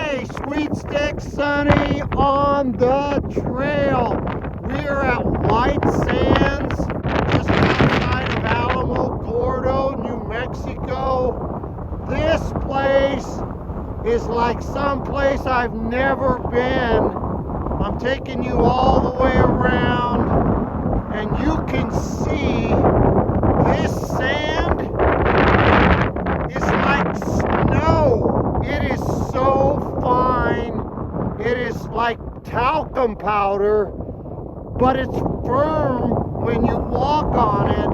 Hey, Sweet Stick Sonny on the trail. We are at White Sands, just outside of Alamo Gordo, New Mexico. This place is like some place I've never been. I'm taking you all the way around, and you can see this sand is like snow. It is so fine. It is like talcum powder, but it's firm when you walk on it.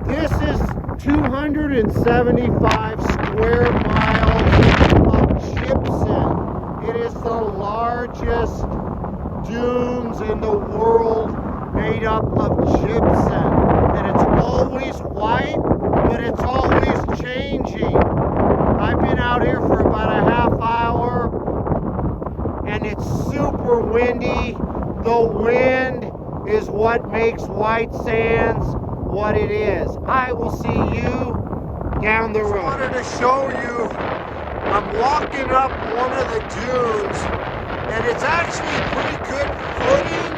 This is 275 square miles of gypsum. It is the largest dunes in the world made up of gypsum. And it's always white, but it's always changing. I've been out here for about a half hour, and it's super windy. The wind is what makes White Sands what it is. I will see you down the road. I wanted to show you, I'm walking up one of the dunes, and it's actually pretty good footing,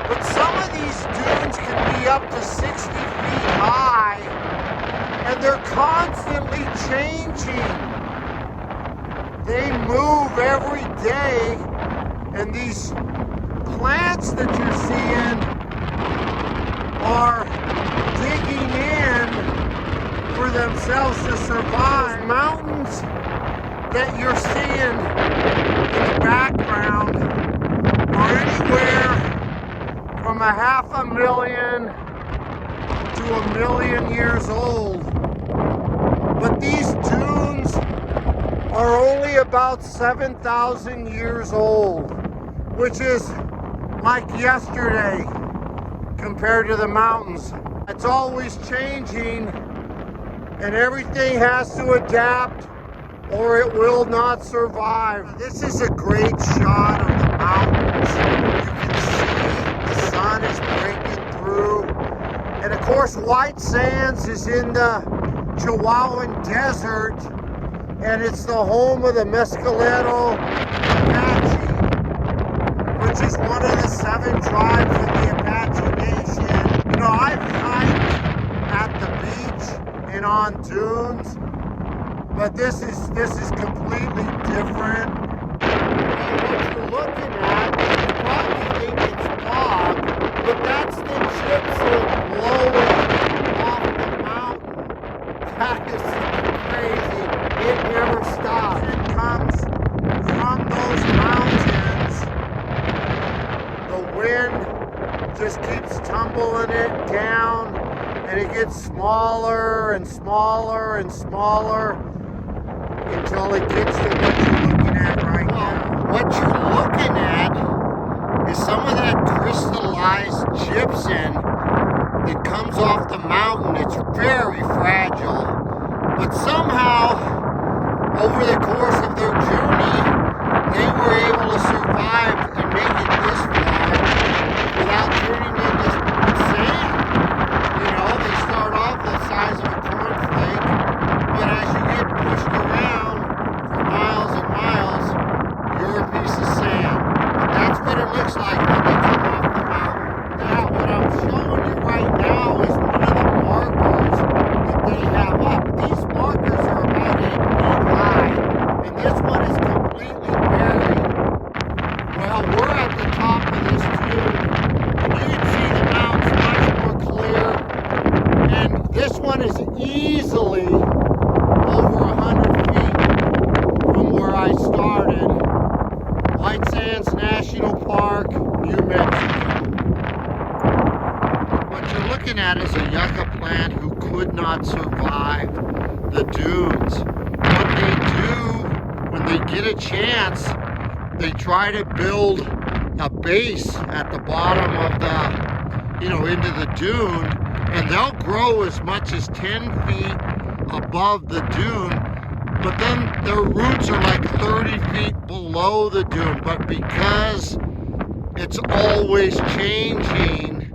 but some of these dunes can be up to 60 feet high, and they're constantly changing. They move every day, and these plants that you're seeing are digging in for themselves to survive. Those mountains that you're seeing in the background are anywhere from 500,000 to 1,000,000 years old. But these dunes are only about 7,000 years old, which is like yesterday compared to the mountains. It's always changing, and everything has to adapt or it will not survive. This is a great shot of the mountains. You can see the sun is breaking through. And of course, White Sands is in the Chihuahuan Desert, and it's the home of the Mescalero Apache, which is one of the 7 tribes of the Apache Nation. You know, I've hiked at the beach and on dunes, but this is completely different. And what you're looking at, you probably think it's fog, but that's the gypsum blowing off the mountain. That is crazy. It never stops. It comes from those mountains. The wind just keeps tumbling it down, and it gets smaller and smaller and smaller until it gets to what you're looking at right now. What you're looking at is some of that crystallized gypsum that comes off the mountain. It's very fragile, but somehow over the course of their journey, they were able to survive and make it this far without turning into sand. You know, they start off the size of a cornflake, but as you get pushed around for miles and miles, you're a piece of sand. But that's what it looks like when they come off the mountain. Now, what I'm showing you right now is one of the markers that they have up. These markers are about 8 feet high, and this one is completely buried. Well, we're at the top of this dune, and you can see the mountains much more clear, and this one is easily over 100 feet from where I started. White Sands National Park, New Mexico. What you're looking at is a yucca plant who could not survive the dunes. What they do when they get a chance, they try to build a base at the bottom of the, into the dune, and they'll grow as much as 10 feet above the dune, but then their roots are like 30 feet below the dune. But because it's always changing,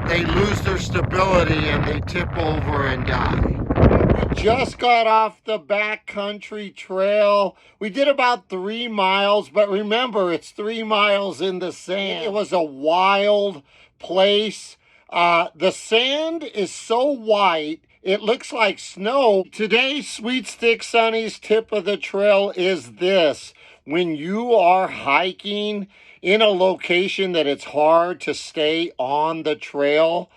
they lose their stability and they tip over and die. We just got off the backcountry trail. We did about 3 miles, but remember, it's 3 miles in the sand. It was a wild place. The sand is so white, it looks like snow. Today's Sweet Stick Sonny's tip of the trail is this. When you are hiking in a location that it's hard to stay on the trail,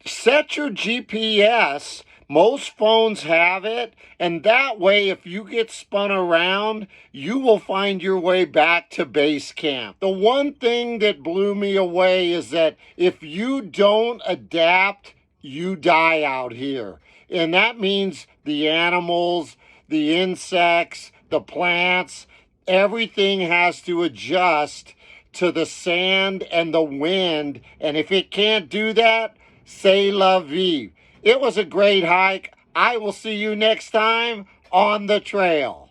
set your GPS. Most phones have it, and that way if you get spun around, you will find your way back to base camp. The one thing that blew me away is that if you don't adapt, you die out here. And that means the animals, the insects, the plants, everything has to adjust to the sand and the wind. And if it can't do that, c'est la vie. It was a great hike. I will see you next time on the trail.